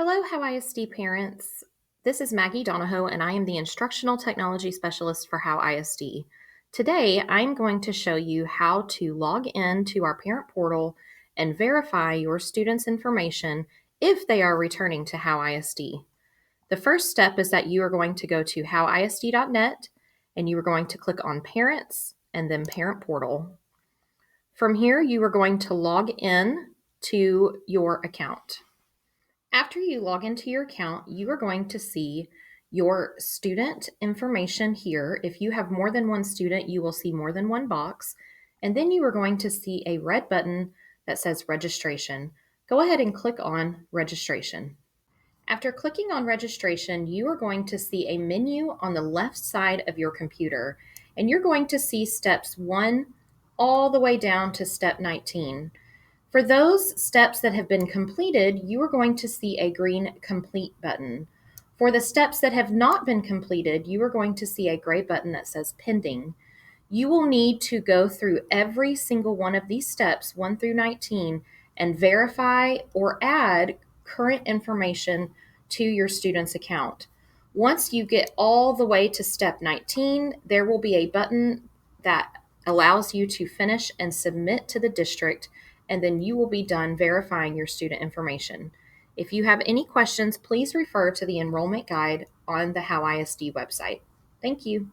Hello, Howe ISD parents. This is Maggie Donahoe, and I am the Instructional Technology Specialist for Howe ISD. Today, I'm going to show you how to log in to our parent portal and verify your students' information if they are returning to Howe ISD. The first step is that you are going to go to howeisd.net and you are going to click on Parents and then Parent Portal. From here, you are going to log in to your account. After you log into your account, you are going to see your student information here. If you have more than one student, you will see more than one box. And then you are going to see a red button that says registration. Go ahead and click on registration. After clicking on registration, you are going to see a menu on the left side of your computer, and you're going to see steps 1 all the way down to step 19. For those steps that have been completed, you are going to see a green complete button. For the steps that have not been completed, you are going to see a gray button that says pending. You will need to go through every single one of these steps, 1 through 19, and verify or add current information to your student's account. Once you get all the way to step 19, there will be a button that allows you to finish and submit to the district, and then you will be done verifying your student information. If you have any questions, please refer to the enrollment guide on the Howe ISD website. Thank you.